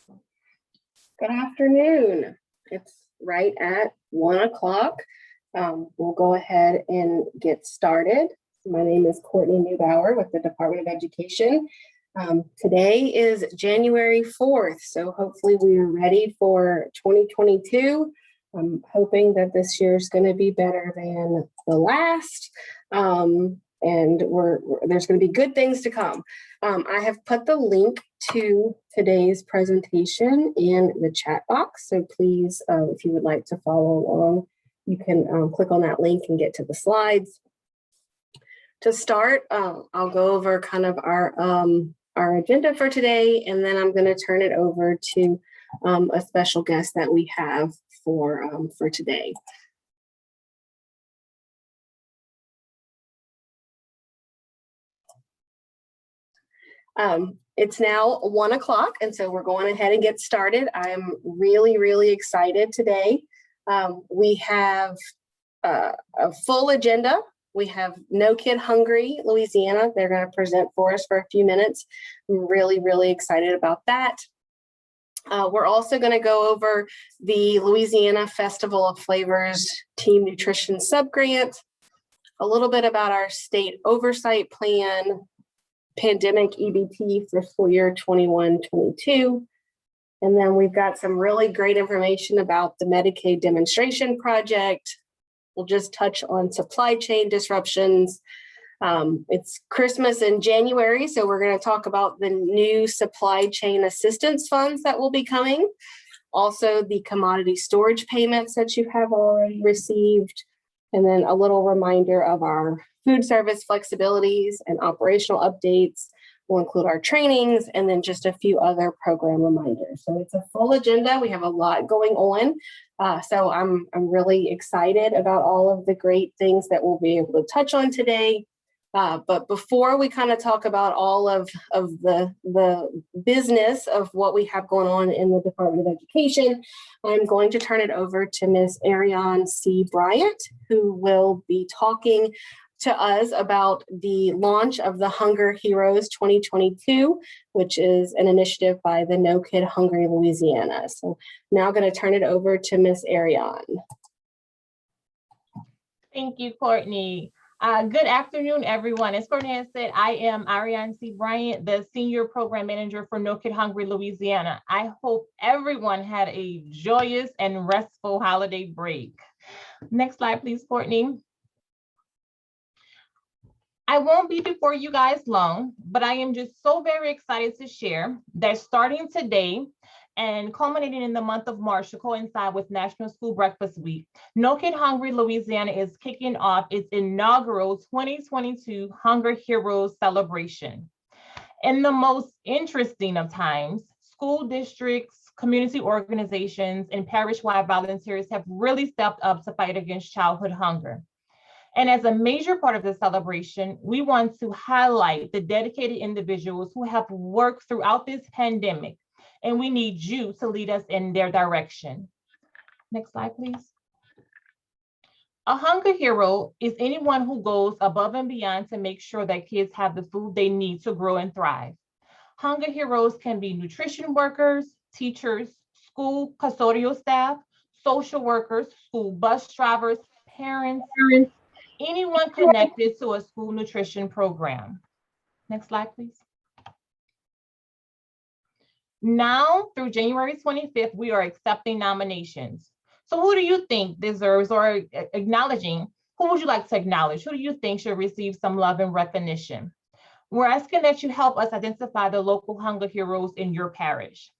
Good afternoon. It's right at 1 o'clock. We'll go ahead and get started. My name is Courtney Neubauer with the Department of Education. Today is January 4th, so hopefully we are ready for 2022. I'm hoping that this year is going to be better than the last, and there's going to be good things to come. I have put the link to today's presentation in the chat box, so please, if you would like to follow along, you can click on that link and get to the slides. To start, I'll go over kind of our agenda for today, and then I'm going to turn it over to a special guest that we have for today. It's now 1 o'clock, and so we're going ahead and get started. I'm really excited today. We have a full agenda. We have No Kid Hungry Louisiana. They're going to present for us for a few minutes. I'm really excited about that. We're also going to go over the Louisiana Festival of Flavors Team Nutrition Subgrant, a little bit about our state oversight plan, pandemic EBT for school year 21-22. And then we've got some really great information about the Medicaid demonstration project. We'll just touch on supply chain disruptions. It's Christmas in January, so we're going to talk about the new supply chain assistance funds that will be coming. Also, the commodity storage payments that you have already received. And then a little reminder of our food service flexibilities and operational updates. We'll include our trainings and then just a few other program reminders. So it's a full agenda. We have a lot going on. So I'm really excited about all of the great things that we'll be able to touch on today. But before we kind of talk about all of the business of what we have going on in the Department of Education, I'm going to turn it over to Ms. Ariane C. Bryant, who will be talking to us about the launch of the Hunger Heroes 2022, which is an initiative by the No Kid Hungry Louisiana. So now I'm going to turn it over to Ms. Ariane. Thank you, Courtney. Good afternoon, everyone. As Courtney has said, I am Ariane C. Bryant, the Senior Program Manager for No Kid Hungry Louisiana. I hope everyone had a joyous and restful holiday break. Next slide, please, Courtney. I won't be before you guys long, but I am just so very excited to share that starting today and culminating in the month of March to coincide with National School Breakfast Week, No Kid Hungry Louisiana is kicking off its inaugural 2022 Hunger Heroes celebration. In the most interesting of times, school districts, community organizations, and parish-wide volunteers have really stepped up to fight against childhood hunger. And as a major part of the celebration, we want to highlight the dedicated individuals who have worked throughout this pandemic, and we need you to lead us in their direction. Next slide, please. A hunger hero is anyone who goes above and beyond to make sure that kids have the food they need to grow and thrive. Hunger heroes can be nutrition workers, teachers, school custodial staff, social workers, school bus drivers, parents, anyone connected to a school nutrition program. Next slide, please. Now, through January 25th, we are accepting nominations. So who do you think deserves, or acknowledging, who would you like to acknowledge? Who do you think should receive some love and recognition? We're asking that you help us identify the local hunger heroes in your parish.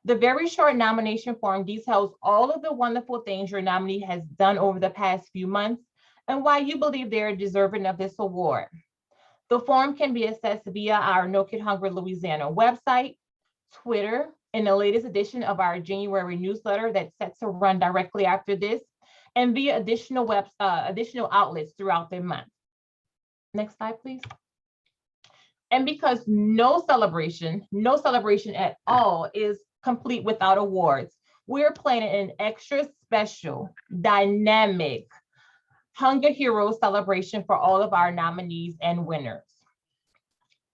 The very short nomination form details all of the wonderful things your nominee has done over the past few months and why you believe they are deserving of this award. The form can be accessed via our No Kid Hungry Louisiana website, Twitter, in the latest edition of our January newsletter that's set to run directly after this, and via additional outlets throughout the month. Next slide, please. And because no celebration at all is complete without awards, we're planning an extra special, dynamic Hunger Heroes celebration for all of our nominees and winners.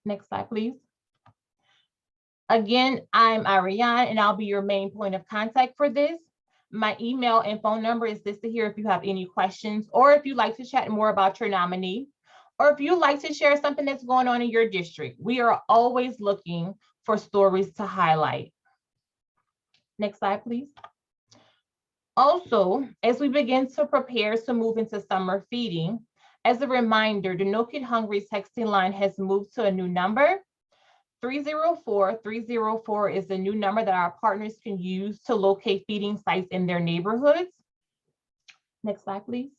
Next slide, please. Again, I'm Ariane, and I'll be your main point of contact for this. My email and phone number is listed here if you have any questions, or if you'd like to chat more about your nominee, or if you'd like to share something that's going on in your district. We are always looking for stories to highlight. Next slide, please. Also, as we begin to prepare to move into summer feeding, as a reminder, the No Kid Hungry texting line has moved to a new number. 304-304 is the new number that our partners can use to locate feeding sites in their neighborhoods. Next slide, please.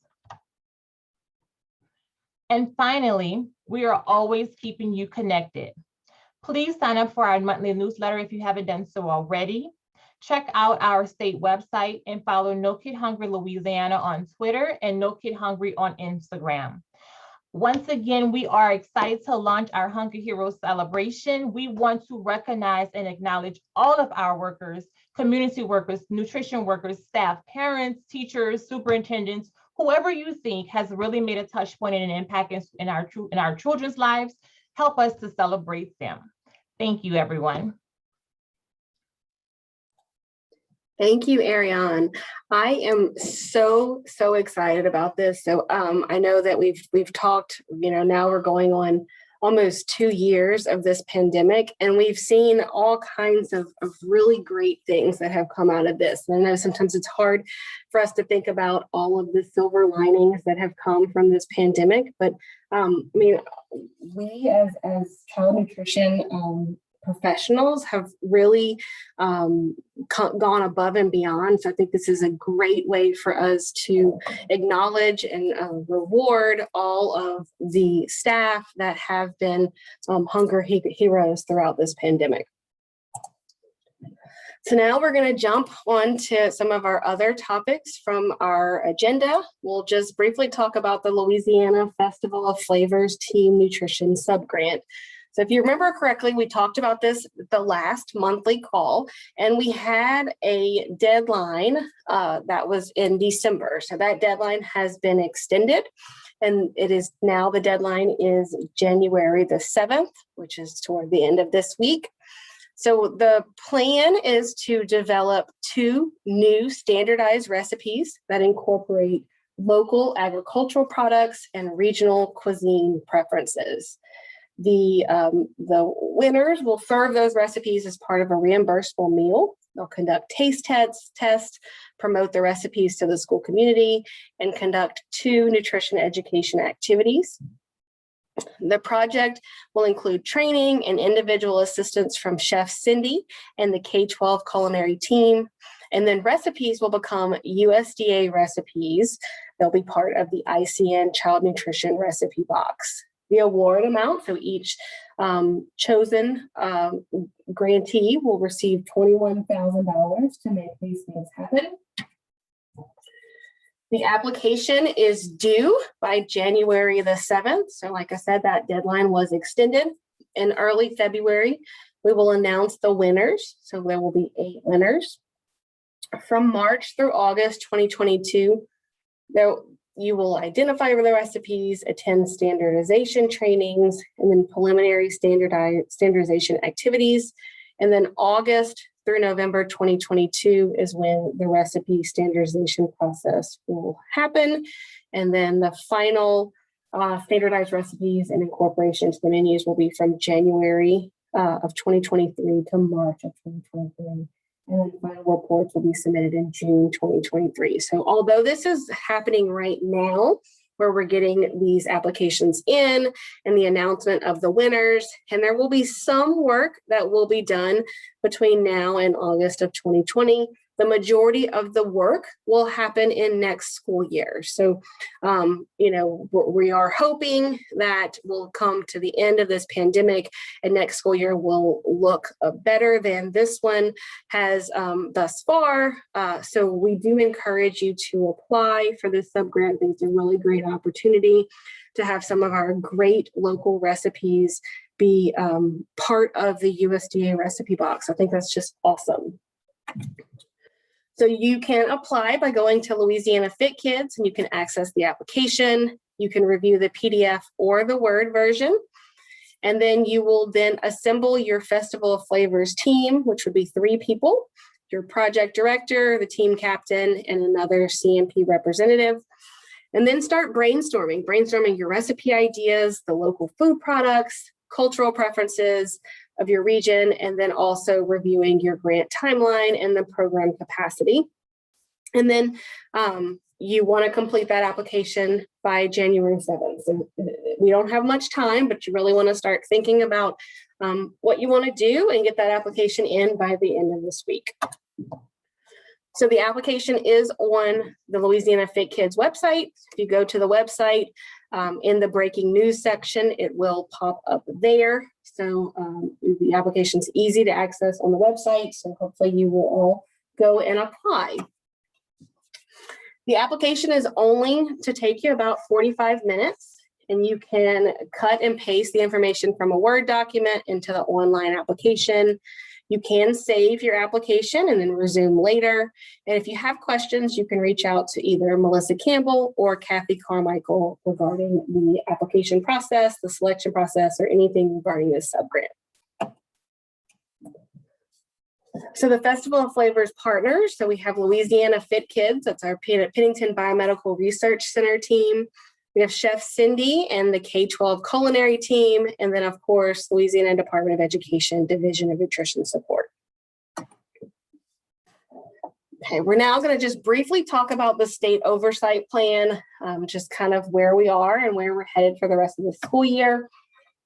And finally, we are always keeping you connected. Please sign up for our monthly newsletter if you haven't done so already. Check out our state website and follow No Kid Hungry Louisiana on Twitter and No Kid Hungry on Instagram. Once again, we are excited to launch our Hunger Heroes celebration. We want to recognize and acknowledge all of our workers, community workers, nutrition workers, staff, parents, teachers, superintendents, whoever you think has really made a touch point and an impact in our children's lives. Help us to celebrate them. Thank you, everyone. Thank you, Ariane. I am so excited about this. So I know that we've talked, now we're going on almost 2 years of this pandemic, and we've seen all kinds of really great things that have come out of this. And I know sometimes it's hard for us to think about all of the silver linings that have come from this pandemic, but we as child nutrition professionals have really gone above and beyond. So I think this is a great way for us to acknowledge and reward all of the staff that have been hunger heroes throughout this pandemic. So now we're going to jump on to some of our other topics from our agenda. We'll just briefly talk about the Louisiana Festival of Flavors Team Nutrition Subgrant. So if you remember correctly, we talked about this at the last monthly call, and we had a deadline that was in December. So that deadline has been extended, and it is now, the deadline is January the 7th, which is toward the end of this week. So the plan is to develop 2 new standardized recipes that incorporate local agricultural products and regional cuisine preferences. The winners will serve those recipes as part of a reimbursable meal. They'll conduct taste tests, promote the recipes to the school community, and conduct 2 nutrition education activities. The project will include training and individual assistance from Chef Cindy and the K-12 culinary team. And then recipes will become USDA recipes. They'll be part of the ICN Child Nutrition Recipe Box. The award amount, so each chosen grantee will receive $21,000 to make these things happen. The application is due by January the 7th. So like I said, that deadline was extended. In early February, we will announce the winners. So there will be 8 winners. From March through August 2022, you will identify the recipes, attend standardization trainings, and then preliminary standardization activities. And then August through November 2022 is when the recipe standardization process will happen. And then the final standardized recipes and incorporation to the menus will be from January of 2023 to March of 2023. And then final reports will be submitted in June 2023. So although this is happening right now, where we're getting these applications in and the announcement of the winners, and there will be some work that will be done between now and August of 2020. The majority of the work will happen in next school year. So, we are hoping that we'll come to the end of this pandemic and next school year will look better than this one has thus far. So we do encourage you to apply for this subgrant. I think it's a really great opportunity to have some of our great local recipes be part of the USDA recipe box. I think that's just awesome. So you can apply by going to Louisiana Fit Kids, and you can access the application. You can review the PDF or the Word version. And then you will then assemble your Festival of Flavors team, which would be 3 people, your project director, the team captain, and another CMP representative. And then start brainstorming your recipe ideas, the local food products, cultural preferences of your region, and then also reviewing your grant timeline and the program capacity. And then you want to complete that application by January 7th. So we don't have much time, but you really want to start thinking about what you want to do and get that application in by the end of this week. So the application is on the Louisiana Fit Kids website. If you go to the website, in the breaking news section, it will pop up there. So the application's easy to access on the website. So hopefully you will all go and apply. The application is only to take you about 45 minutes, and you can cut and paste the information from a Word document into the online application. You can save your application and then resume later. And if you have questions, you can reach out to either Melissa Campbell or Kathy Carmichael regarding the application process, the selection process, or anything regarding this subgrant. So the Festival of Flavors partners, so we have Louisiana Fit Kids, that's our Pennington Biomedical Research Center team. We have Chef Cindy and the K-12 culinary team, and then of course, Louisiana Department of Education, Division of Nutrition Support. Okay, we're now going to just briefly talk about the state oversight plan, just kind of where we are and where we're headed for the rest of the school year.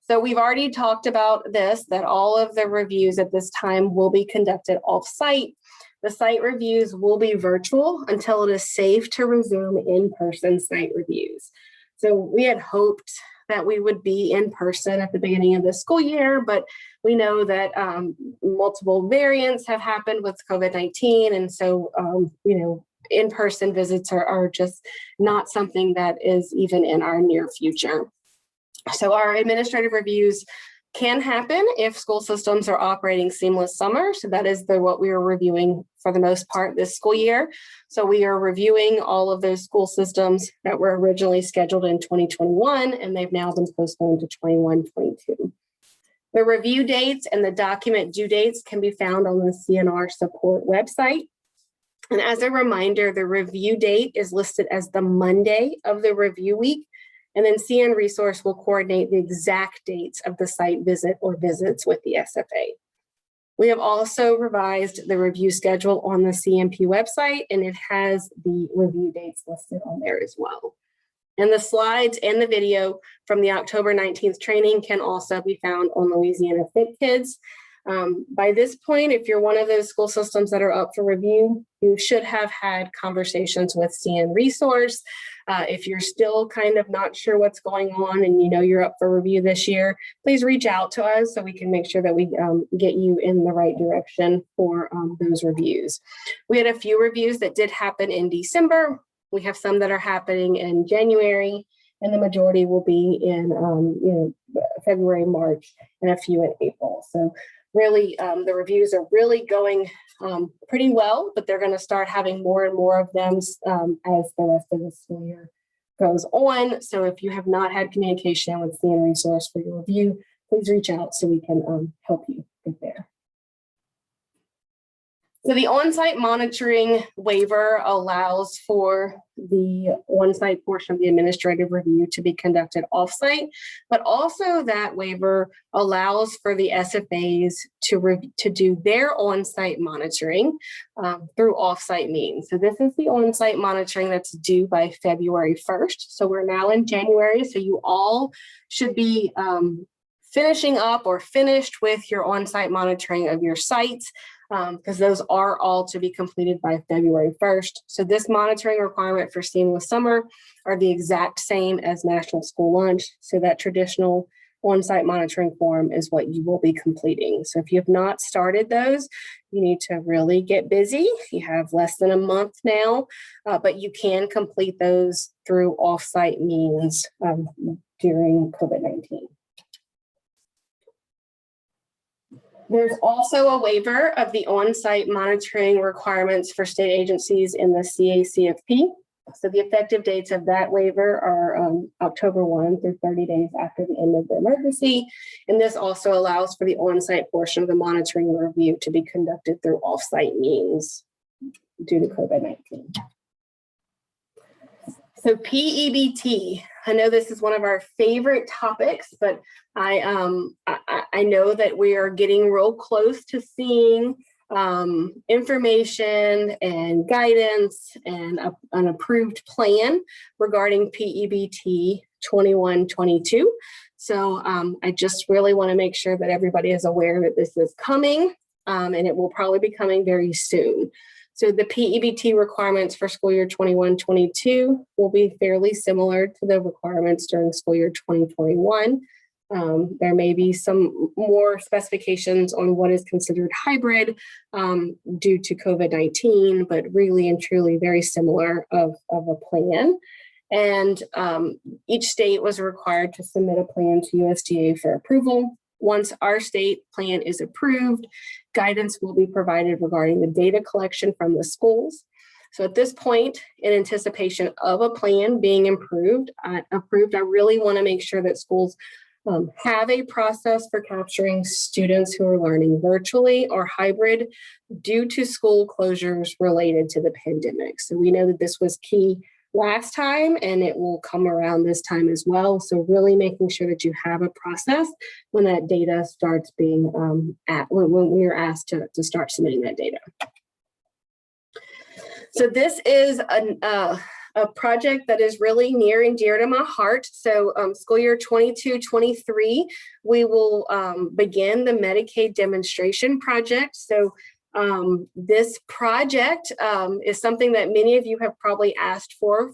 So we've already talked about this, that all of the reviews at this time will be conducted off-site. The site reviews will be virtual until it is safe to resume in-person site reviews. So we had hoped that we would be in person at the beginning of the school year, but we know that multiple variants have happened with COVID-19. And so, in-person visits are just not something that is even in our near future. So our administrative reviews can happen if school systems are operating seamless summer. So that is what we are reviewing for the most part this school year. So we are reviewing all of those school systems that were originally scheduled in 2021, and they've now been postponed to 21-22. The review dates and the document due dates can be found on the CNR support website. And as a reminder, the review date is listed as the Monday of the review week. And then CN Resource will coordinate the exact dates of the site visit or visits with the SFA. We have also revised the review schedule on the CMP website, and it has the review dates listed on there as well. And the slides and the video from the October 19th training can also be found on Louisiana Fit Kids. By this point, if you're one of those school systems that are up for review, you should have had conversations with CN Resource. If you're still kind of not sure what's going on and you know you're up for review this year, please reach out to us so we can make sure that we get you in the right direction for those reviews. We had a few reviews that did happen in December. We have some that are happening in January, and the majority will be in February, March, and a few in April. So really, the reviews are really going pretty well, but they're going to start having more and more of them as the rest of the school year goes on. So if you have not had communication with CN Resource for your review, please reach out so we can help you get there. So the on-site monitoring waiver allows for the on-site portion of the administrative review to be conducted off-site, but also that waiver allows for the SFAs to do their on-site monitoring through off-site means. So this is the on-site monitoring that's due by February 1st. So we're now in January, so you all should be finishing up or finished with your on-site monitoring of your sites, because those are all to be completed by February 1st. So this monitoring requirement for Seamless Summer are the exact same as National School Lunch. So that traditional on-site monitoring form is what you will be completing. So if you have not started those, you need to really get busy. You have less than a month now, but you can complete those through off-site means during COVID-19. There's also a waiver of the on-site monitoring requirements for state agencies in the CACFP. So the effective dates of that waiver are October 1 through 30 days after the end of the emergency. And this also allows for the on-site portion of the monitoring review to be conducted through off-site means due to COVID-19. So PEBT, I know this is one of our favorite topics, but I know that we are getting real close to seeing information and guidance and an approved plan regarding PEBT 21-22. So I just really want to make sure that everybody is aware that this is coming, and it will probably be coming very soon. So the PEBT requirements for school year 21-22 will be fairly similar to the requirements during school year 2021. There may be some more specifications on what is considered hybrid due to COVID-19, but really and truly very similar of a plan. And each state was required to submit a plan to USDA for approval. Once our state plan is approved, guidance will be provided regarding the data collection from the schools. So at this point, in anticipation of a plan being approved, I really want to make sure that schools have a process for capturing students who are learning virtually or hybrid due to school closures related to the pandemic. So we know that this was key last time, and it will come around this time as well. So really making sure that you have a process when that data starts being when you're asked to start submitting that data. So this is a project that is really near and dear to my heart. So school year 22-23, we will begin the Medicaid demonstration project. So this project is something that many of you have probably asked for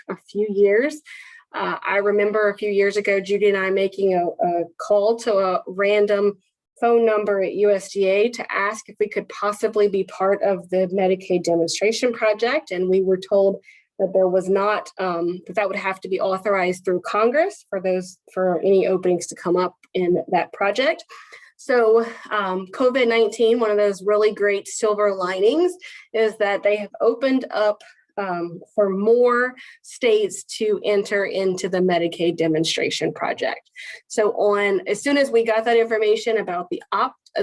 a few years. I remember a few years ago, Judy and I making a call to a random phone number at USDA to ask if we could possibly be part of the Medicaid demonstration project. And we were told that there was not, that would have to be authorized through Congress for any openings to come up in that project. So COVID-19, one of those really great silver linings is that they have opened up for more states to enter into the Medicaid demonstration project. So as soon as we got that information about the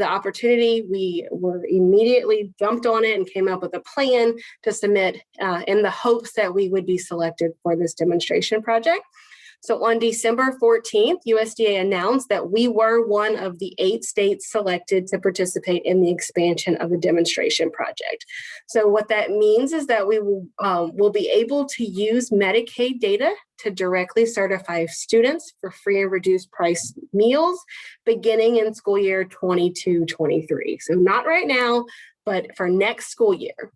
opportunity, we were immediately jumped on it and came up with a plan to submit in the hopes that we would be selected for this demonstration project. So on December 14th, USDA announced that we were one of the 8 states selected to participate in the expansion of the demonstration project. So what that means is that we will be able to use Medicaid data to directly certify students for free and reduced price meals beginning in school year 22-23. So not right now, but for next school year.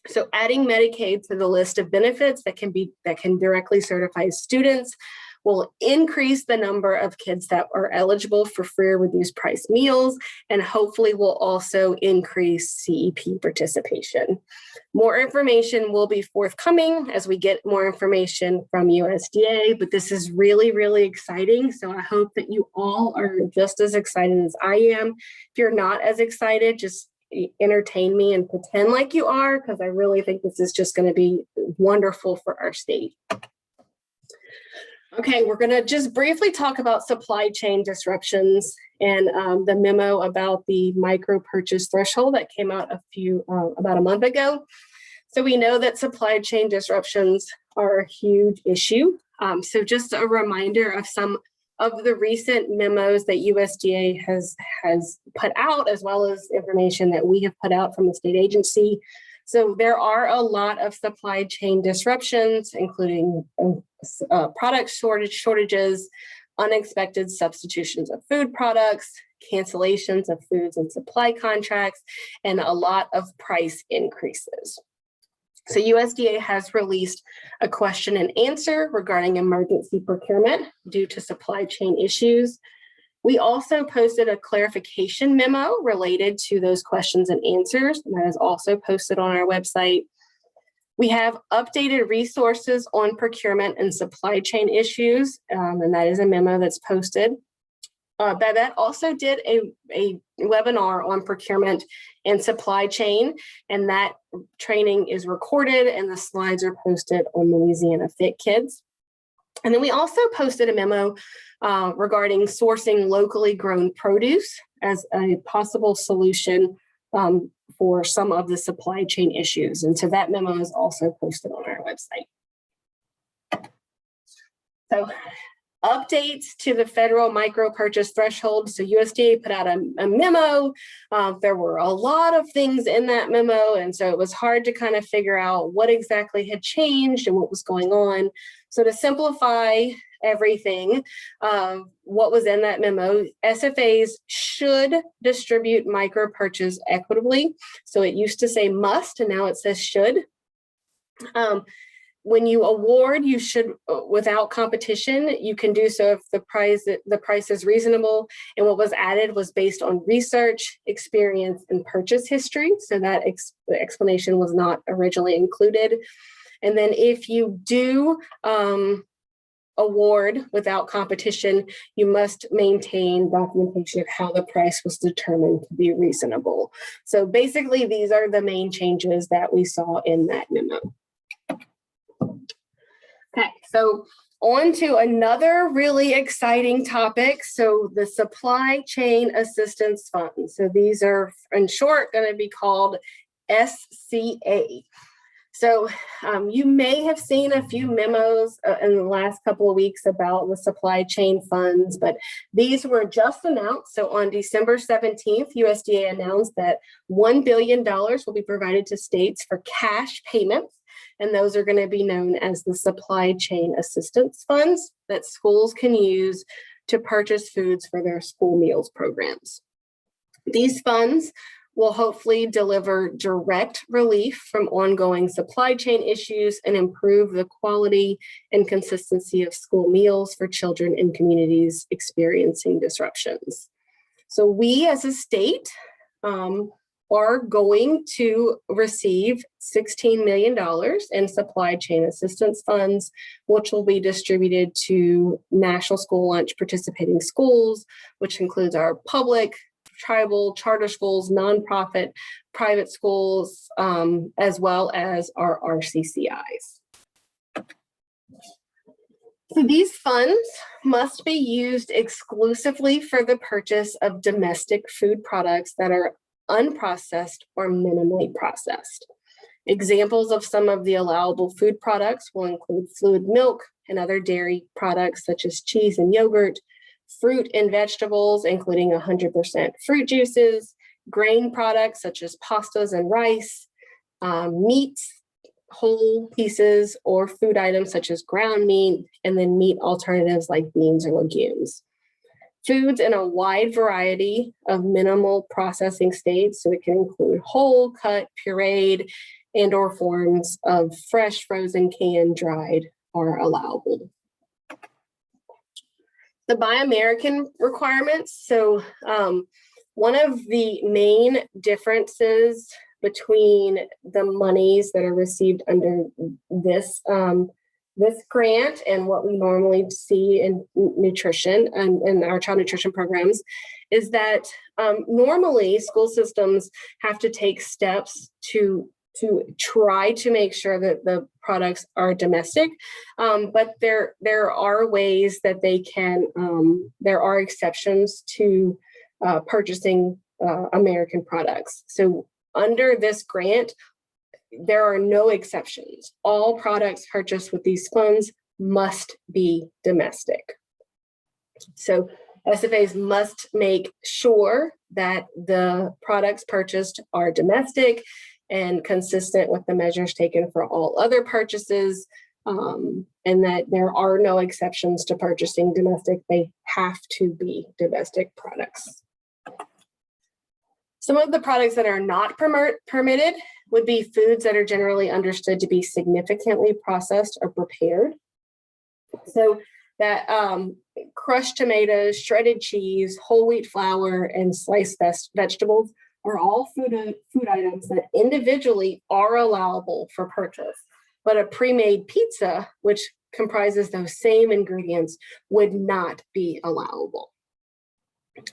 So adding Medicaid to the list of benefits that can directly certify students will increase the number of kids that are eligible for free or reduced price meals, and hopefully will also increase CEP participation. More information will be forthcoming as we get more information from USDA, but this is really, really exciting. So I hope that you all are just as excited as I am. If you're not as excited, just entertain me and pretend like you are, because I really think this is just going to be wonderful for our state. Okay, we're going to just briefly talk about supply chain disruptions and the memo about the micro purchase threshold that came out about a month ago. So we know that supply chain disruptions are a huge issue. So just a reminder of some of the recent memos that USDA has put out, as well as information that we have put out from the state agency. So there are a lot of supply chain disruptions, including product shortages, unexpected substitutions of food products, cancellations of foods and supply contracts, and a lot of price increases. So USDA has released a question and answer regarding emergency procurement due to supply chain issues. We also posted a clarification memo related to those questions and answers, and that is also posted on our website. We have updated resources on procurement and supply chain issues, and that is a memo that's posted. Babette also did a webinar on procurement and supply chain. And that training is recorded and the slides are posted on Louisiana Fit Kids. And then we also posted a memo regarding sourcing locally grown produce as a possible solution for some of the supply chain issues. And so that memo is also posted on our website. So updates to the federal micro purchase threshold. So USDA put out a memo. There were a lot of things in that memo. And so it was hard to kind of figure out what exactly had changed and what was going on. So to simplify everything, what was in that memo, SFAs should distribute micro purchase equitably. So it used to say must, and now it says should. When you award, you should, without competition, you can do so if the price is reasonable. And what was added was based on research, experience, and purchase history. So that the explanation was not originally included. And then if you do award without competition, you must maintain documentation of how the price was determined to be reasonable. So basically, these are the main changes that we saw in that memo. Okay, so on to another really exciting topic. So the Supply Chain Assistance Fund. So these are, in short, going to be called SCA. So you may have seen a few memos in the last couple of weeks about the supply chain funds, but these were just announced. So on December 17th, USDA announced that $1 billion will be provided to states for cash payments. And those are going to be known as the supply chain assistance funds that schools can use to purchase foods for their school meals programs. These funds will hopefully deliver direct relief from ongoing supply chain issues and improve the quality and consistency of school meals for children in communities experiencing disruptions. So we as a state are going to receive $16 million in supply chain assistance funds, which will be distributed to National School Lunch participating schools, which includes our public, tribal, charter schools, nonprofit, private schools, as well as our RCCIs. So these funds must be used exclusively for the purchase of domestic food products that are unprocessed or minimally processed. Examples of some of the allowable food products will include fluid milk and other dairy products such as cheese and yogurt, fruit and vegetables, including 100% fruit juices, grain products such as pastas and rice, meats, whole pieces, or food items such as ground meat, and then meat alternatives like beans or legumes. Foods in a wide variety of minimal processing states, so it can include whole, cut, pureed, and or forms of fresh, frozen, canned, dried are allowable. The Buy American requirements. So one of the main differences between the monies that are received under this this grant and what we normally see in nutrition and in our child nutrition programs is that normally school systems have to take steps to try to make sure that the products are domestic, but there are ways that they can, there are exceptions to purchasing American products. So under this grant, there are no exceptions. All products purchased with these funds must be domestic. So SFAs must make sure that the products purchased are domestic and consistent with the measures taken for all other purchases, and that there are no exceptions to purchasing domestic. They have to be domestic products. Some of the products that are not permitted would be foods that are generally understood to be significantly processed or prepared. So that crushed tomatoes, shredded cheese, whole wheat flour, and sliced vegetables are all food items that individually are allowable for purchase. But a pre-made pizza, which comprises those same ingredients, would not be allowable.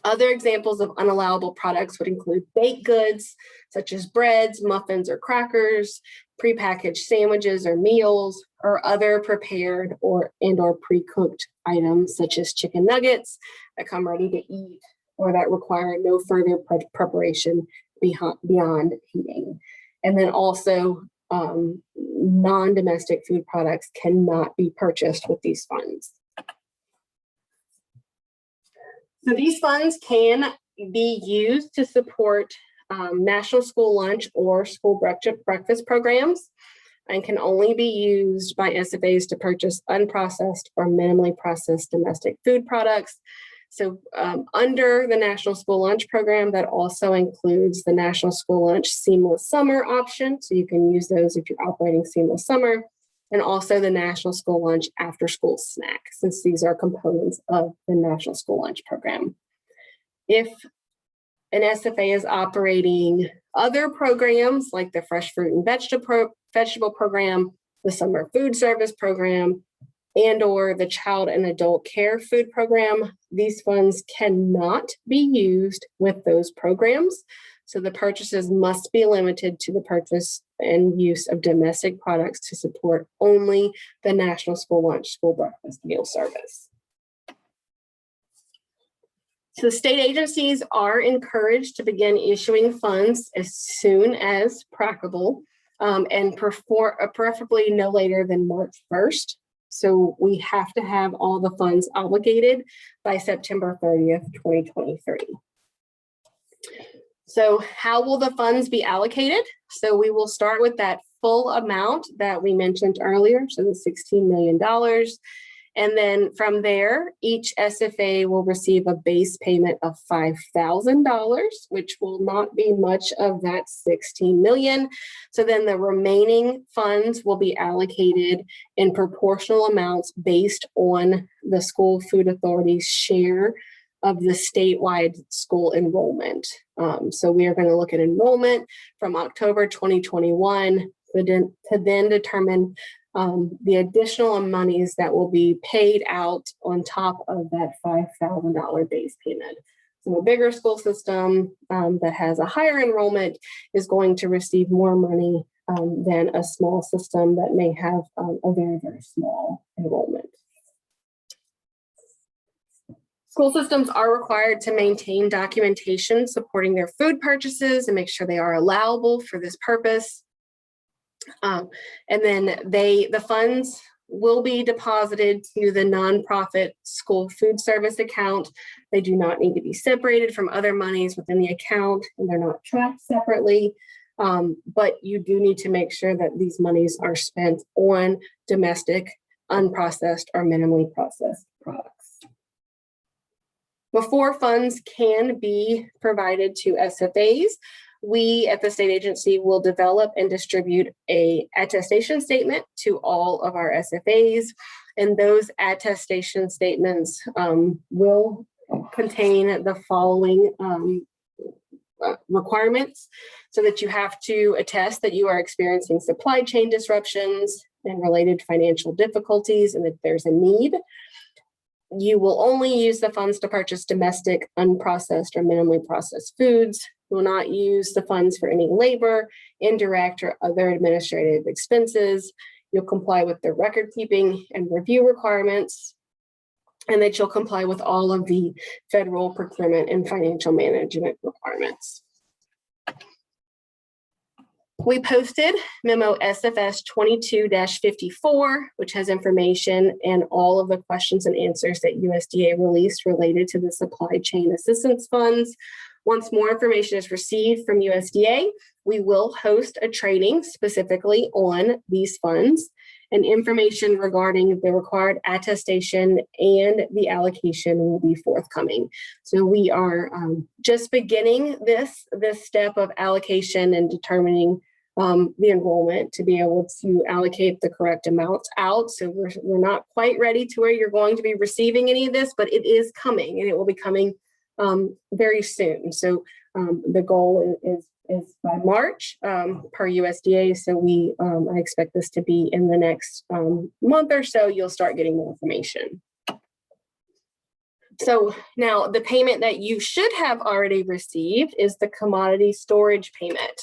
Other examples of unallowable products would include baked goods, such as breads, muffins, or crackers, prepackaged sandwiches or meals, or other prepared or pre-cooked items, such as chicken nuggets that come ready to eat or that require no further preparation beyond heating. And then also non-domestic food products cannot be purchased with these funds. So these funds can be used to support national school lunch or school breakfast programs, and can only be used by SFAs to purchase unprocessed or minimally processed domestic food products. So under the National School Lunch Program, that also includes the National School Lunch Seamless Summer option. So you can use those if you're operating Seamless Summer, and also the National School Lunch After School Snack, since these are components of the National School Lunch Program. If an SFA is operating other programs like the Fresh Fruit and Vegetable Program, the Summer Food Service Program, and or the Child and Adult Care Food Program, these funds cannot be used with those programs. So the purchases must be limited to the purchase and use of domestic products to support only the National School Lunch School Breakfast Meal Service. So state agencies are encouraged to begin issuing funds as soon as practicable, and preferably no later than March 1st. So we have to have all the funds obligated by September 30th, 2023. So how will the funds be allocated? So we will start with that full amount that we mentioned earlier, so the $16 million. And then from there, each SFA will receive a base payment of $5,000, which will not be much of that $16 million. So then the remaining funds will be allocated in proportional amounts based on the School Food Authority's share of the statewide school enrollment. So we are going to look at enrollment from October 2021 to then determine the additional monies that will be paid out on top of that $5,000 base payment. So a bigger school system that has a higher enrollment is going to receive more money than a small system that may have a very, very small enrollment. School systems are required to maintain documentation supporting their food purchases and make sure they are allowable for this purpose. And then the funds will be deposited to the nonprofit school food service account. They do not need to be separated from other monies within the account, and they're not tracked separately. But you do need to make sure that these monies are spent on domestic, unprocessed, or minimally processed products. Before funds can be provided to SFAs, we at the state agency will develop and distribute a attestation statement to all of our SFAs, and those attestation statements will contain the following requirements, so that you have to attest that you are experiencing supply chain disruptions and related financial difficulties, and that there's a need. You will only use the funds to purchase domestic, unprocessed, or minimally processed foods. You will not use the funds for any labor, indirect, or other administrative expenses. You'll comply with the record keeping and review requirements, and that you'll comply with all of the federal procurement and financial management requirements. We posted memo SFS 22-54, which has information and all of the questions and answers that USDA released related to the supply chain assistance funds. Once more information is received from USDA, we will host a training specifically on these funds, and information regarding the required attestation and the allocation will be forthcoming. So we are just beginning this step of allocation and determining the enrollment to be able to allocate the correct amounts out. So we're not quite ready to where you're going to be receiving any of this, but it is coming, and it will be coming very soon. So the goal is by March per USDA. So I expect this to be in the next month or so. You'll start getting more information. So now the payment that you should have already received is the commodity storage payment.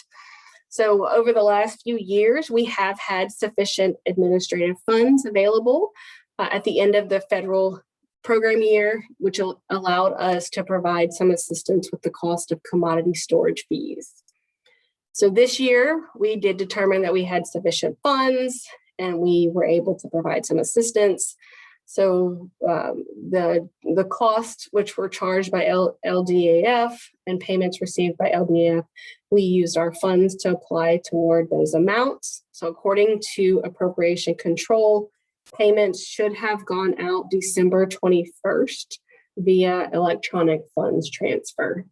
So over the last few years, we have had sufficient administrative funds available at the end of the federal program year, which allowed us to provide some assistance with the cost of commodity storage fees. So this year, we did determine that we had sufficient funds and we were able to provide some assistance. So the costs which were charged by LDAF and payments received by LDAF, we used our funds to apply toward those amounts. So according to appropriation control, payments should have gone out December 21st via electronic funds transfer.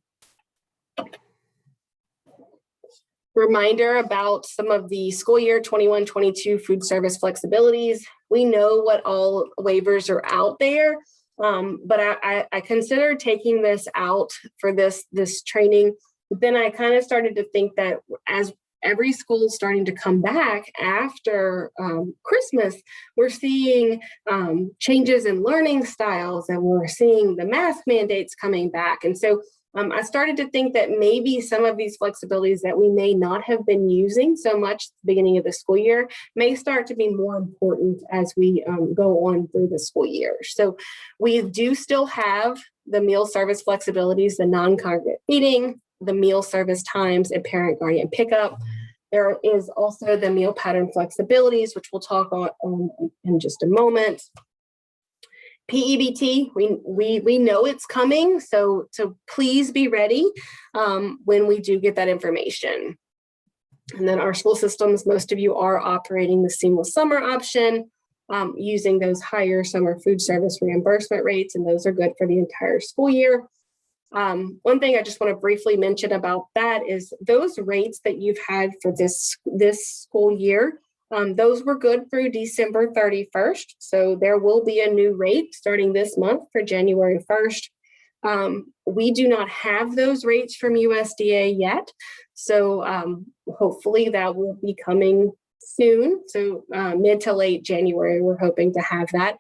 Reminder about some of the school year 21-22 food service flexibilities. We know what all waivers are out there, but I considered taking this out for this training. But then I kind of started to think that as every school is starting to come back after Christmas, we're seeing changes in learning styles, and we're seeing the mask mandates coming back. And so I started to think that maybe some of these flexibilities that we may not have been using so much at the beginning of the school year may start to be more important as we go on through the school year. So we do still have the meal service flexibilities, the non-congregate feeding, the meal service times, and parent guardian pickup. There is also the meal pattern flexibilities, which we'll talk on in just a moment. PEBT, we know it's coming, so please be ready when we do get that information. And then our school systems, most of you are operating the seamless summer option using those higher summer food service reimbursement rates, and those are good for the entire school year. One thing I just want to briefly mention about that is those rates that you've had for this school year, those were good through December 31st. So there will be a new rate starting this month for January 1st. We do not have those rates from USDA yet. So hopefully that will be coming soon. So mid to late January, we're hoping to have that.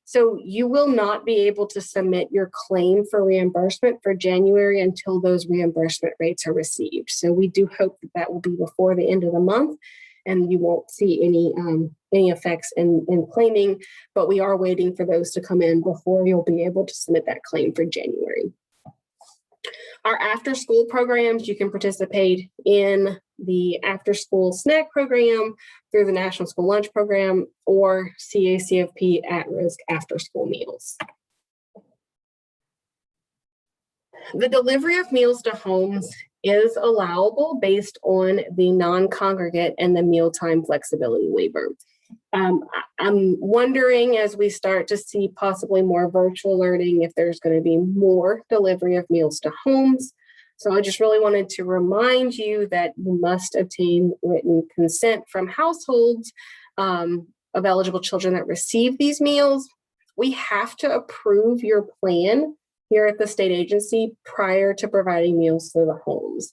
So you will not be able to submit your claim for reimbursement for January until those reimbursement rates are received. So we do hope that that will be before the end of the month, and you won't see any effects in claiming, but we are waiting for those to come in before you'll be able to submit that claim for January. Our after-school programs, you can participate in the after-school snack program through the National School Lunch Program or CACFP at-risk after-school meals. The delivery of meals to homes is allowable based on the non-congregate and the mealtime flexibility waiver. I'm wondering, as we start to see possibly more virtual learning, if there's going to be more delivery of meals to homes. So I just really wanted to remind you that you must obtain written consent from households of eligible children that receive these meals. We have to approve your plan here at the state agency prior to providing meals to the homes.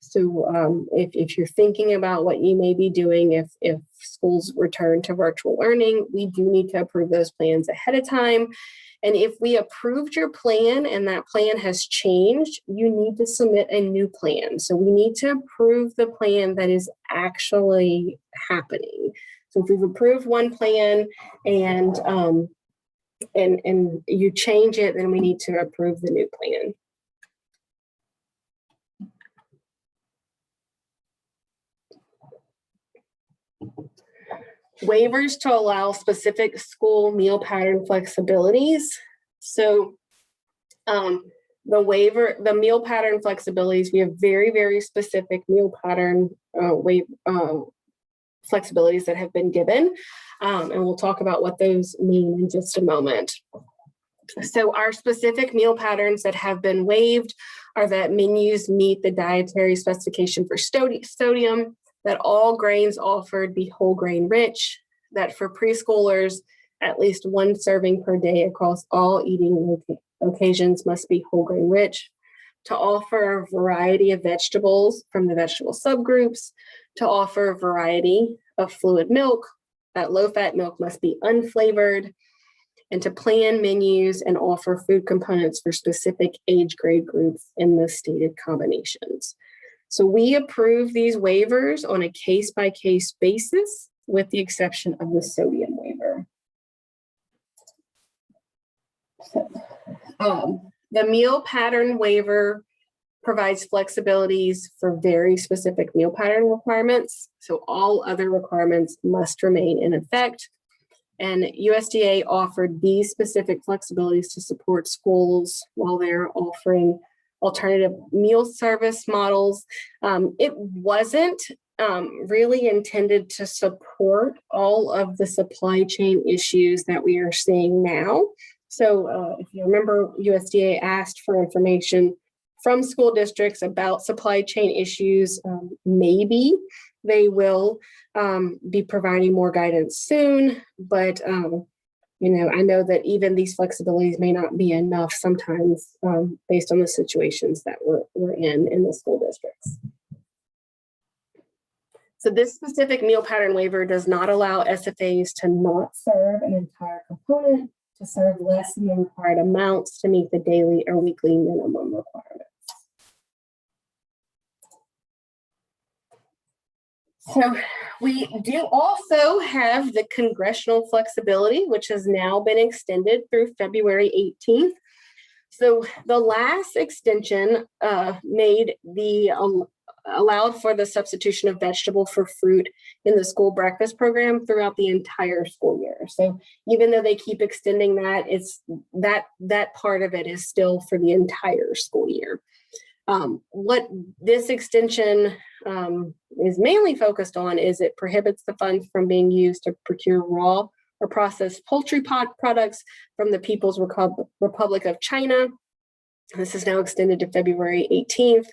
So if you're thinking about what you may be doing if schools return to virtual learning, we do need to approve those plans ahead of time. And if we approved your plan and that plan has changed, you need to submit a new plan. So we need to approve the plan that is actually happening. So if we've approved one plan and you change it, then we need to approve the new plan. Waivers to allow specific school meal pattern flexibilities. So the meal pattern flexibilities, we have very, very specific meal pattern flexibilities that have been given. And we'll talk about what those mean in just a moment. So our specific meal patterns that have been waived are that menus meet the dietary specification for sodium, that all grains offered be whole grain rich, that for preschoolers, at least one serving per day across all eating occasions must be whole grain rich, to offer a variety of vegetables from the vegetable subgroups, to offer a variety of fluid milk, that low-fat milk must be unflavored, and to plan menus and offer food components for specific age grade groups in the stated combinations. So we approve these waivers on a case-by-case basis, with the exception of the sodium waiver. So, the meal pattern waiver provides flexibilities for very specific meal pattern requirements. So all other requirements must remain in effect. And USDA offered these specific flexibilities to support schools while they're offering alternative meal service models. It wasn't really intended to support all of the supply chain issues that we are seeing now. So if you remember, USDA asked for information from school districts about supply chain issues. Maybe they will be providing more guidance soon, but I know that even these flexibilities may not be enough sometimes based on the situations that we're in the school districts. So this specific meal pattern waiver does not allow SFAs to not serve an entire component, to serve less than the required amounts to meet the daily or weekly minimum requirements. So we do also have the congressional flexibility, which has now been extended through February 18th. So the last extension allowed for the substitution of vegetable for fruit in the school breakfast program throughout the entire school year. So even though they keep extending that, it's that part of it is still for the entire school year. What this extension is mainly focused on is it prohibits the funds from being used to procure raw or processed poultry products from the People's Republic of China. This is now extended to February 18th.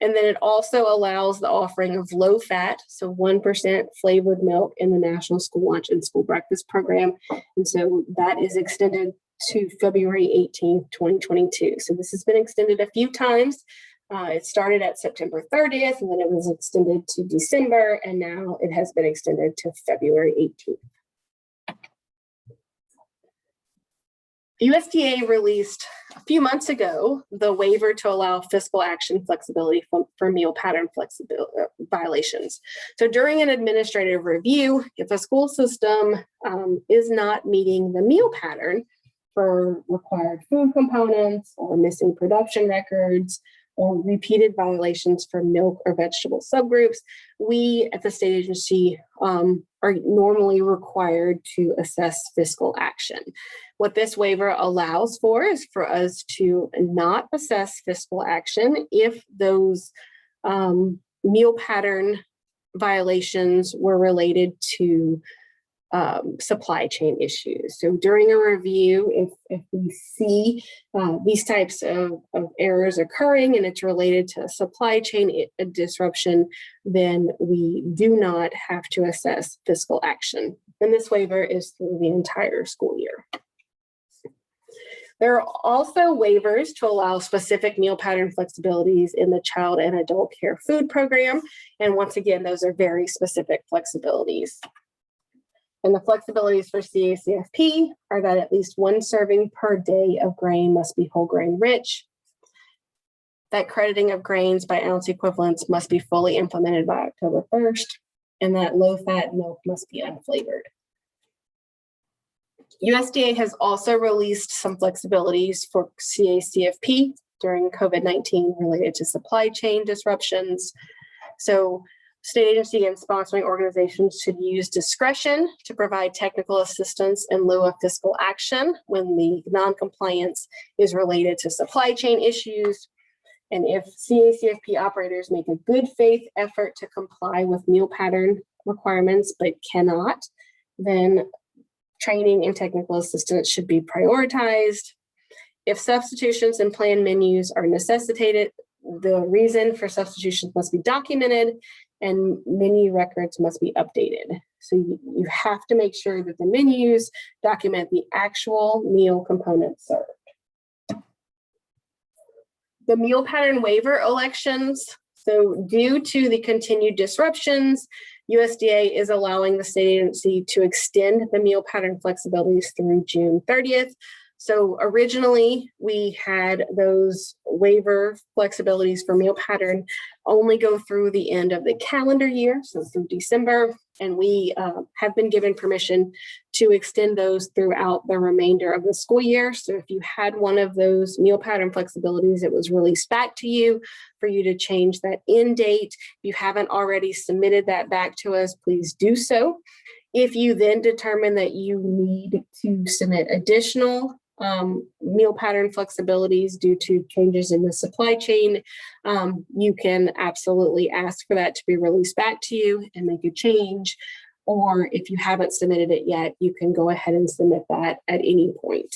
And then it also allows the offering of low fat, so 1% flavored milk in the National School Lunch and School Breakfast Program. And so that is extended to February 18th, 2022. So this has been extended a few times. It started at September 30th, and then it was extended to December, and now it has been extended to February 18th. USDA released a few months ago the waiver to allow fiscal action flexibility for meal pattern flexibility violations. So during an administrative review, if a school system is not meeting the meal pattern for required food components or missing production records or repeated violations for milk or vegetable subgroups, we at the state agency are normally required to assess fiscal action. What this waiver allows for is for us to not assess fiscal action if those meal pattern violations were related to supply chain issues. So during a review, if we see these types of errors occurring and it's related to supply chain disruption, then we do not have to assess fiscal action. And this waiver is through the entire school year. There are also waivers to allow specific meal pattern flexibilities in the child and adult care food program. And once again, those are very specific flexibilities. And the flexibilities for CACFP are that at least one serving per day of grain must be whole grain rich, that crediting of grains by ounce equivalents must be fully implemented by October 1st, and that low-fat milk must be unflavored. USDA has also released some flexibilities for CACFP during COVID-19 related to supply chain disruptions. So state agency and sponsoring organizations should use discretion to provide technical assistance in lieu of fiscal action when the non-compliance is related to supply chain issues. And if CACFP operators make a good faith effort to comply with meal pattern requirements but cannot, then training and technical assistance should be prioritized. If substitutions and planned menus are necessitated, the reason for substitutions must be documented and menu records must be updated. So you have to make sure that the menus document the actual meal components served. The meal pattern waiver elections So due to the continued disruptions, USDA is allowing the state agency to extend the meal pattern flexibilities through June 30th. So originally we had those waiver flexibilities for meal pattern only go through the end of the calendar year, so through December, and we have been given permission to extend those throughout the remainder of the school year. So if you had one of those meal pattern flexibilities, it was released back to you for you to change that end date. If you haven't already submitted that back to us, please do so. If you then determine that you need to submit additional meal pattern flexibilities due to changes in the supply chain, you can absolutely ask for that to be released back to you and make a change. Or if you haven't submitted it yet, you can go ahead and submit that at any point.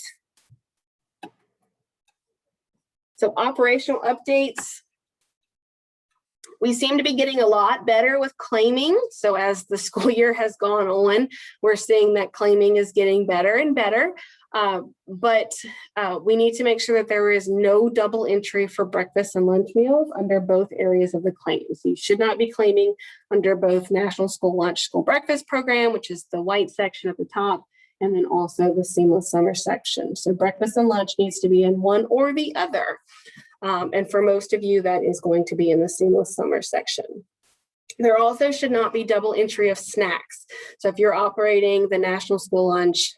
So operational updates. We seem to be getting a lot better with claiming. So as the school year has gone on, we're seeing that claiming is getting better and better. But we need to make sure that there is no double entry for breakfast and lunch meals under both areas of the claim. So you should not be claiming under both National School Lunch School Breakfast Program, which is the white section at the top, and then also the Seamless Summer section. So breakfast and lunch needs to be in one or the other. And for most of you, that is going to be in the Seamless Summer section. There also should not be double entry of snacks. So if you're operating the National School Lunch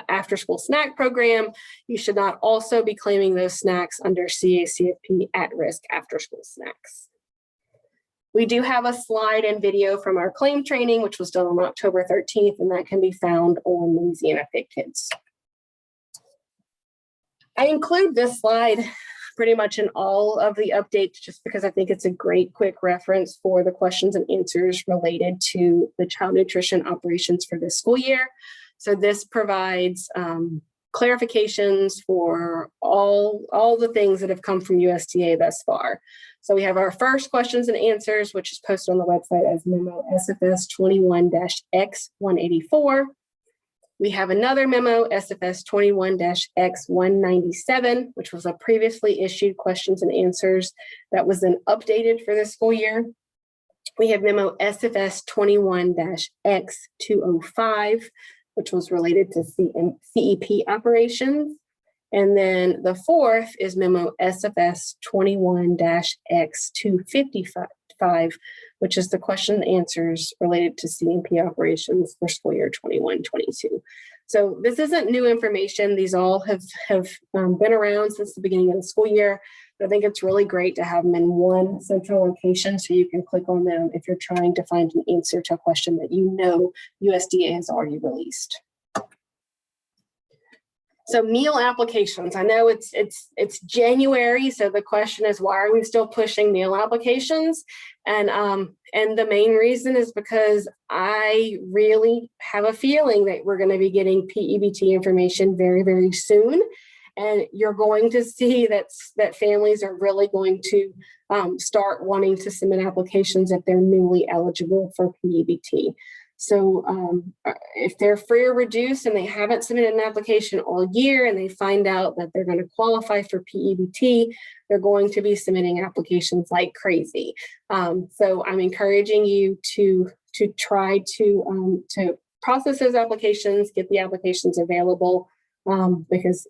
after school snack program, you should not also be claiming those snacks under CACFP at-risk after school snacks. We do have a slide and video from our claim training, which was done on October 13th, and that can be found on Louisiana Fit Kids. I include this slide pretty much in all of the updates just because I think it's a great quick reference for the questions and answers related to the child nutrition operations for this school year. So this provides clarifications for all the things that have come from USDA thus far. So we have our first questions and answers, which is posted on the website as memo SFS 21-X184. We have another memo, SFS 21-X197, which was a previously issued questions and answers that was then updated for this school year. We have memo SFS 21-X205, which was related to CEP operations. And then the fourth is memo SFS 21-X255, which is the question and answers related to CMP operations for school year 21-22. So this isn't new information. These all have been around since the beginning of the school year. But I think it's really great to have them in one central location so you can click on them if you're trying to find an answer to a question that you know USDA has already released. So meal applications, I know it's January, so the question is, why are we still pushing meal applications? And the main reason is because I really have a feeling that we're going to be getting PEBT information very, very soon. And you're going to see that families are really going to start wanting to submit applications if they're newly eligible for PEBT. So if they're free or reduced and they haven't submitted an application all year and they find out that they're going to qualify for PEBT, they're going to be submitting applications like crazy. So I'm encouraging you to try to process those applications, get the applications available, because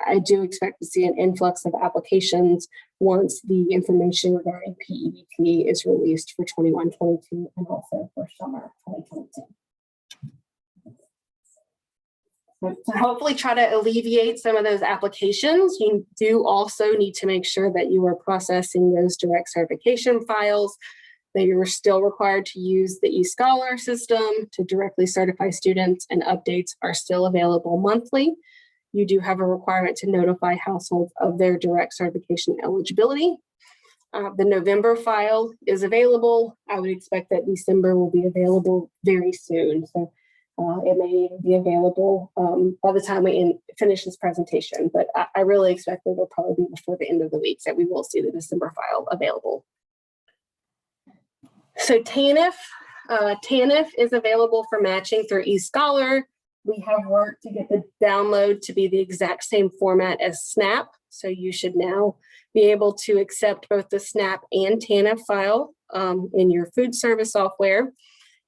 I do expect to see an influx of applications once the information regarding PEBT is released for 21-22 and also for summer 2022. So to hopefully try to alleviate some of those applications, you do also need to make sure that you are processing those direct certification files, that you're still required to use the eScholar system to directly certify students, and updates are still available monthly. You do have a requirement to notify households of their direct certification eligibility. The November file is available. I would expect that December will be available very soon. So it may even be available by the time we finish this presentation, but I really expect that it'll probably be before the end of the week that we will see the December file available. So TANF is available for matching through eScholar. We have worked to get the download to be the exact same format as SNAP. So you should now be able to accept both the SNAP and TANF file in your food service software.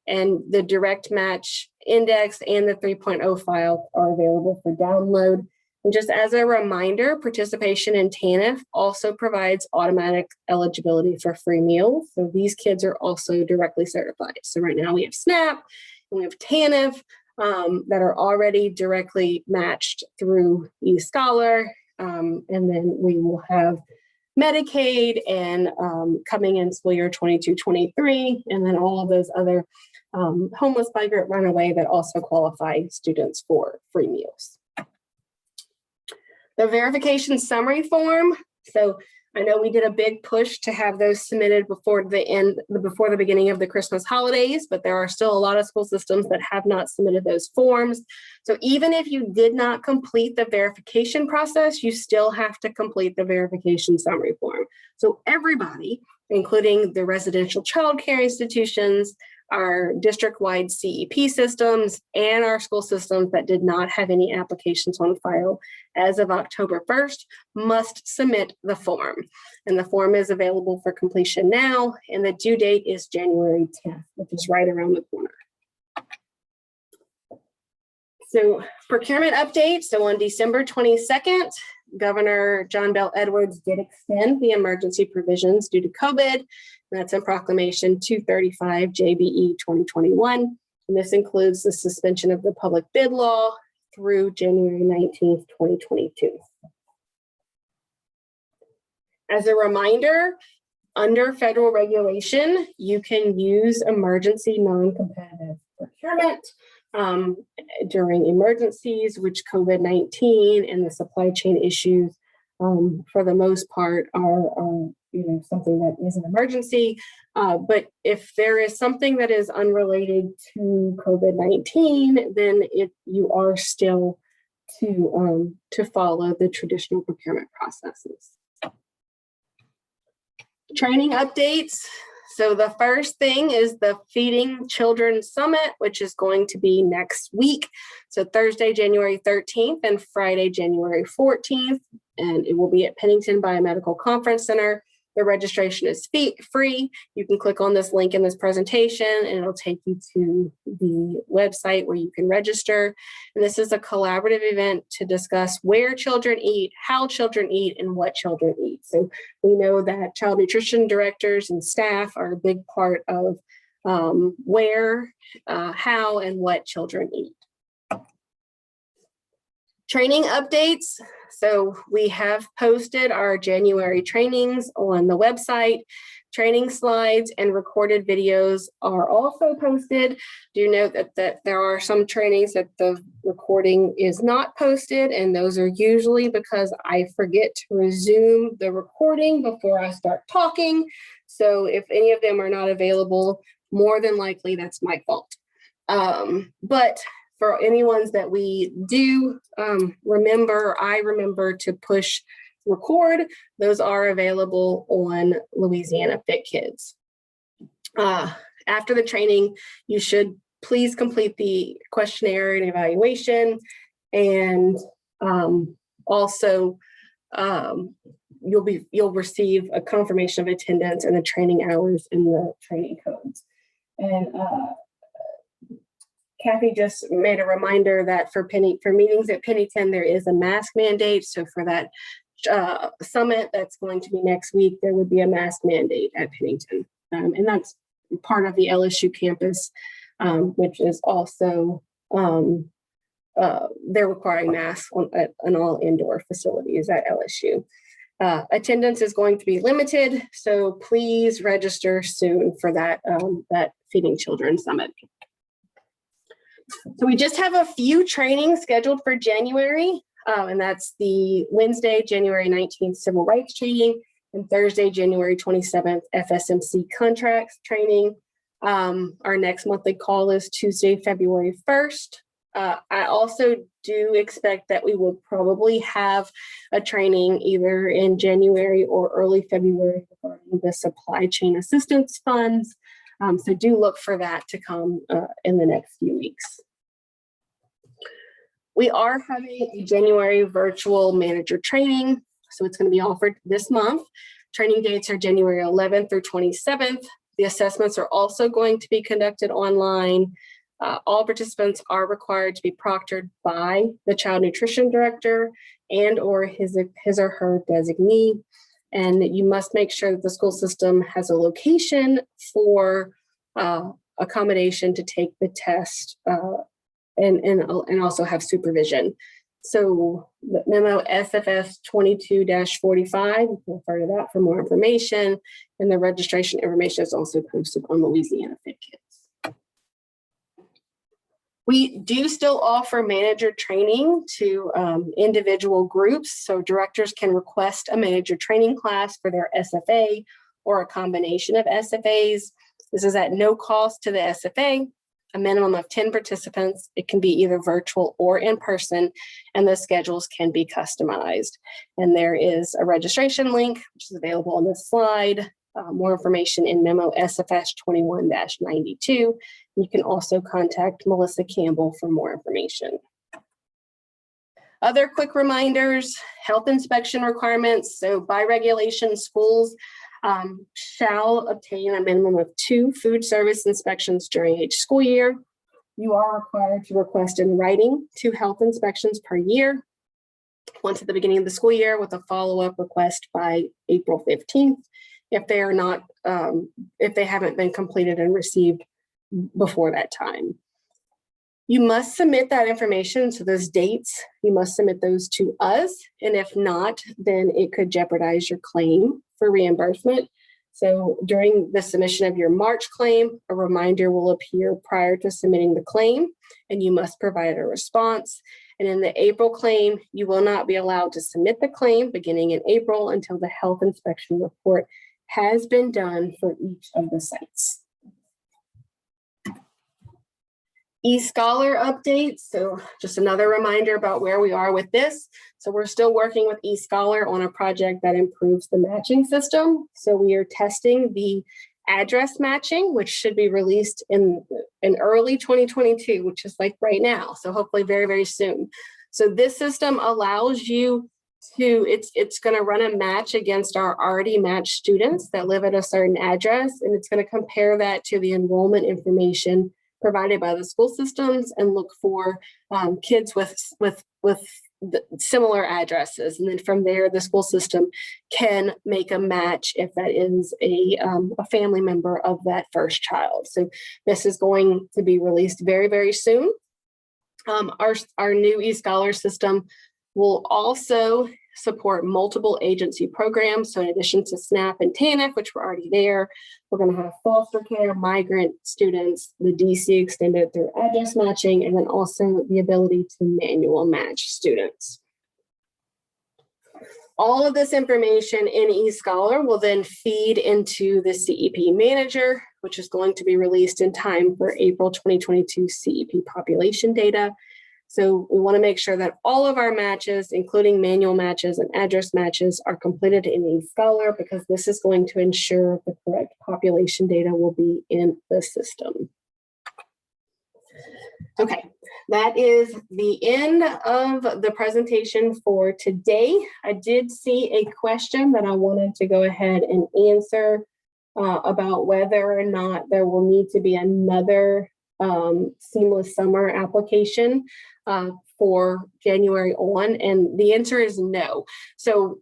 And the direct match index and the 3.0 file are available for download. And just as a reminder, participation in TANF also provides automatic eligibility for free meals. So these kids are also directly certified. So right now we have SNAP and we have TANF that are already directly matched through eScholar. And then we will have Medicaid and coming in school year 22-23, and then all of those other homeless, migrant, runaway that also qualify students for free meals. The verification summary form. So I know we did a big push to have those submitted before the beginning of the Christmas holidays, but there are still a lot of school systems that have not submitted those forms. So even if you did not complete the verification process, you still have to complete the verification summary form. So everybody, including the residential childcare institutions, our district-wide CEP systems, and our school systems that did not have any applications on file as of October 1st, must submit the form. And the form is available for completion now, and the due date is January 10th, which is right around the corner. So procurement update. So on December 22nd, Governor John Bel Edwards did extend the emergency provisions due to COVID. That's in Proclamation 235 JBE 2021. And this includes the suspension of the public bid law through January 19th, 2022. As a reminder, under federal regulation, you can use emergency non-competitive procurement during emergencies, which COVID-19 and the supply chain issues, for the most part, are something that is an emergency. But if there is something that is unrelated to COVID-19, then you are still to follow the traditional procurement processes. Training updates. So the first thing is the Feeding Children Summit, which is going to be next week. So Thursday, January 13th and Friday, January 14th. And it will be at Pennington Biomedical Conference Center. The registration is free. You can click on this link in this presentation and it'll take you to the website where you can register. And this is a collaborative event to discuss where children eat, how children eat, and what children eat. So we know that child nutrition directors and staff are a big part of where, how, and what children eat. Training updates. So we have posted our January trainings on the website. Training slides and recorded videos are also posted. Do note that there are some trainings that the recording is not posted, and those are usually because I forget to resume the recording before I start talking. So if any of them are not available, more than likely that's my fault. But for any ones that we do I remember to push record. Those are available on Louisiana Fit Kids. After the training, you should please complete the questionnaire and evaluation. And also you'll receive a confirmation of attendance and the training hours in the training codes. And Kathy just made a reminder that for meetings at Pennington, there is a mask mandate. So for that summit that's going to be next week, there would be a mask mandate at Pennington. And that's part of the LSU campus, which is also, they're requiring masks on all indoor facilities at LSU. Attendance is going to be limited, so please register soon for that Feeding Children Summit. So we just have a few trainings scheduled for January, and that's the Wednesday, January 19th Civil Rights Training, and Thursday, January 27th FSMC Contracts Training. Our next monthly call is Tuesday, February 1st. I also do expect that we will probably have a training either in January or early February regarding the supply chain assistance funds. So do look for that to come in the next few weeks. We are having a January virtual manager training. So it's going to be offered this month. Training dates are January 11th through 27th. The assessments are also going to be conducted online. All participants are required to be proctored by the child nutrition director and or his or her designee. And you must make sure that the school system has a location for accommodation to take the test and also have supervision. So the memo SFS 22-45, you can refer to that for more information. And the registration information is also posted on Louisiana Fit Kids. We do still offer manager training to individual groups. So directors can request a manager training class for their SFA or a combination of SFAs. This is at no cost to the SFA, a minimum of 10 participants. It can be either virtual or in person, and the schedules can be customized. And there is a registration link, which is available on this slide. More information in memo SFS 21-92. You can also contact Melissa Campbell for more information. Other quick reminders, health inspection requirements. So by regulation, schools shall obtain a minimum of 2 food service inspections during each school year. You are required to request in writing 2 health inspections per year, once at the beginning of the school year with a follow-up request by April 15th. If they are not, if they haven't been completed and received before that time. You must submit that information, so those dates, you must submit those to us. And if not, then it could jeopardize your claim for reimbursement. So during the submission of your March claim, a reminder will appear prior to submitting the claim, and you must provide a response. And in the April claim, you will not be allowed to submit the claim beginning in April until the health inspection report has been done for each of the sites. eScholar updates. So just another reminder about where we are with this. So we're still working with eScholar on a project that improves the matching system. So we are testing the address matching, which should be released in early 2022, which is like right now. So hopefully very, very soon. So this system allows you to, it's going to run a match against our already matched students that live at a certain address, and it's going to compare that to the enrollment information provided by the school systems and look for kids with similar addresses. And then from there, the school system can make a match if that is a family member of that first child. So this is going to be released very, very soon. Our new eScholar system will also support multiple agency programs. So in addition to SNAP and TANF, which were already there, we're going to have foster care, migrant students, the DC extended through address matching, and then also the ability to manual match students. All of this information in eScholar will then feed into the CEP manager, which is going to be released in time for April 2022 CEP population data. So we want to make sure that all of our matches, including manual matches and address matches, are completed in eScholar, because this is going to ensure the correct population data will be in the system. Okay, that is the end of the presentation for today. I did see a question that I wanted to go ahead and answer about whether or not there will need to be another seamless summer application for January on, and the answer is no. So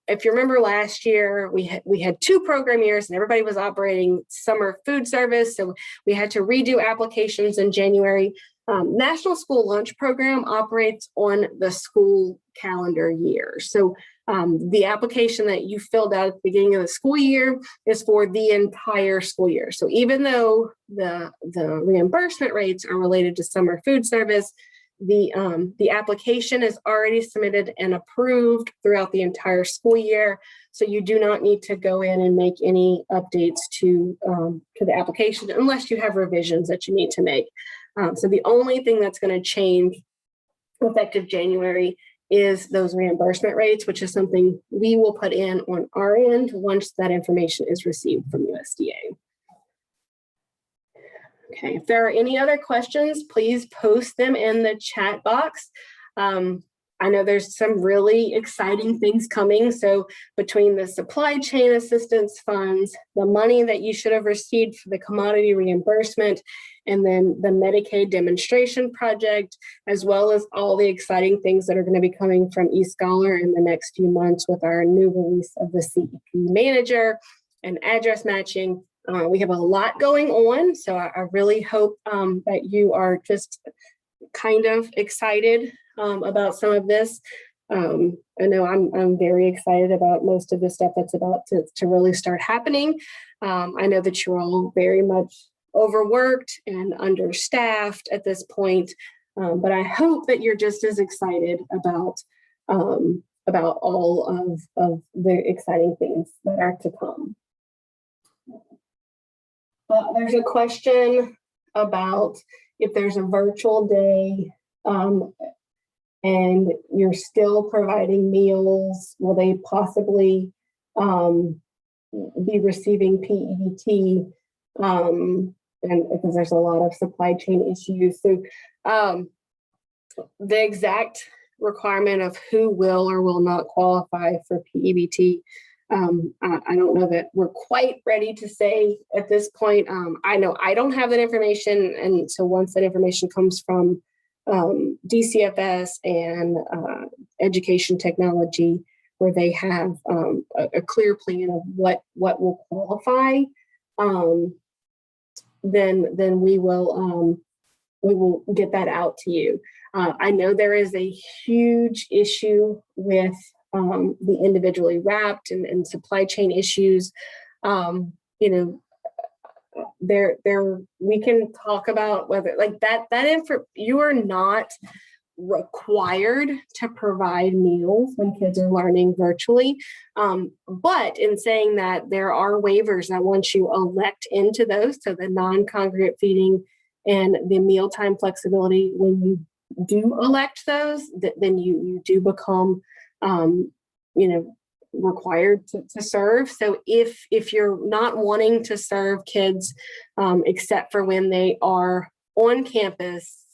if you remember last year, we had 2 program years and everybody was operating summer food service, so we had to redo applications in January. National School Lunch Program operates on the school calendar year. So the application that you filled out at the beginning of the school year is for the entire school year. So even though the reimbursement rates are related to summer food service, the application is already submitted and approved throughout the entire school year. So you do not need to go in and make any updates to the application unless you have revisions that you need to make. So the only thing that's going to change effective January is those reimbursement rates, which is something we will put in on our end once that information is received from USDA. Okay, if there are any other questions, please post them in the chat box. I know there's some really exciting things coming. So between the supply chain assistance funds, the money that you should have received for the commodity reimbursement, and then the Medicaid demonstration project, as well as all the exciting things that are going to be coming from eScholar in the next few months with our new release of the CEP manager and address matching. We have a lot going on. So I really hope that you are just kind of excited about some of this. I know I'm very excited about most of the stuff that's about to really start happening. I know that you're all very much overworked and understaffed at this point, but I hope that you're just as excited about all of the exciting things that are to come. But there's a question about if there's a virtual day and you're still providing meals, will they possibly be receiving PEBT? And because there's a lot of supply chain issues. So the exact requirement of who will or will not qualify for PEBT, I don't know that we're quite ready to say at this point. I know I don't have that information. And so once that information comes from DCFS and education technology, where they have a clear plan of what will qualify, then we will get that out to you. I know there is a huge issue with the individually wrapped and supply chain issues. There we can talk about whether like that you are not required to provide meals when kids are learning virtually. But in saying that, there are waivers that once you elect into those, so the non-congregate feeding and the mealtime flexibility, when you do elect those, then you do become required to serve. So if you're not wanting to serve kids, except for when they are on campus,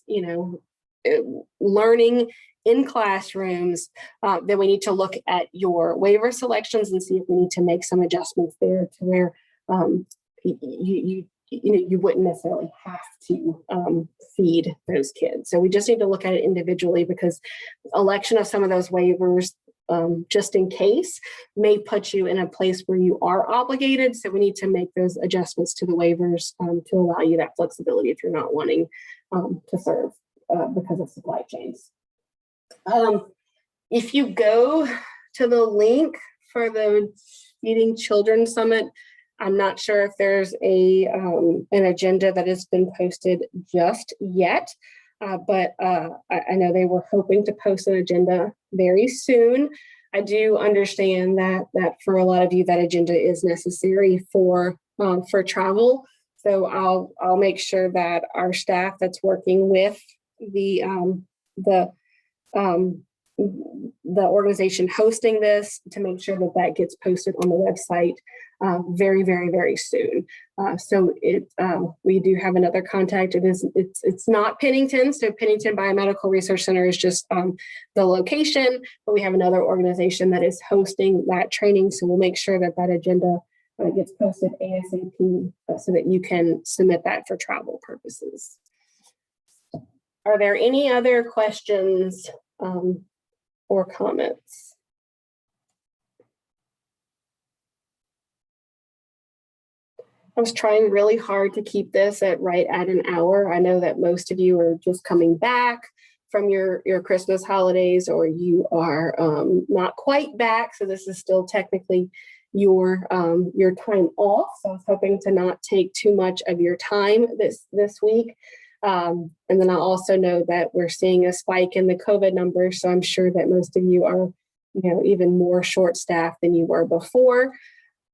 learning in classrooms, then we need to look at your waiver selections and see if we need to make some adjustments there to where you wouldn't necessarily have to feed those kids. So we just need to look at it individually, because election of some of those waivers, just in case, may put you in a place where you are obligated. So we need to make those adjustments to the waivers to allow you that flexibility if you're not wanting to serve because of supply chains. If you go to the link for the Feeding Children Summit, I'm not sure if there's an agenda that has been posted just yet, but I know they were hoping to post an agenda very soon. I do understand that for a lot of you, that agenda is necessary for travel. So I'll make sure that our staff that's working with the organization hosting this, to make sure that gets posted on the website very, very, very soon. So we do have another contact. It's not Pennington. So Pennington Biomedical Research Center is just the location, but we have another organization that is hosting that training. So we'll make sure that agenda gets posted ASAP so that you can submit that for travel purposes. Are there any other questions or comments? I was trying really hard to keep this right at an hour. I know that most of you are just coming back from your Christmas holidays, or you are not quite back. So this is still technically your time off. So I was hoping to not take too much of your time this week. And then I also know that we're seeing a spike in the COVID numbers. So I'm sure that most of you are, even more short-staffed than you were before.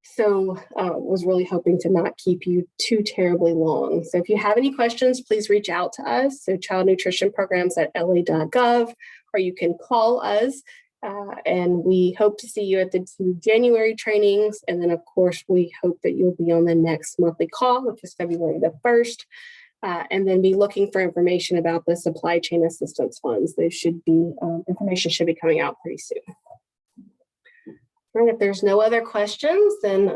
So was really hoping to not keep you too terribly long. So if you have any questions, please reach out to us. So child nutrition programs at la.gov, or you can call us. And we hope to see you at the 2 January trainings. And then, of course, we hope that you'll be on the next monthly call, which is February the 1st. and then be looking for information about the supply chain assistance funds. They should be, information should be coming out pretty soon. All right, if there's no other questions, then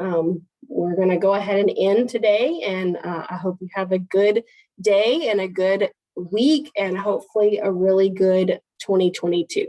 we're going to go ahead and end today. And I hope you have a good day and a good week and hopefully a really good 2022.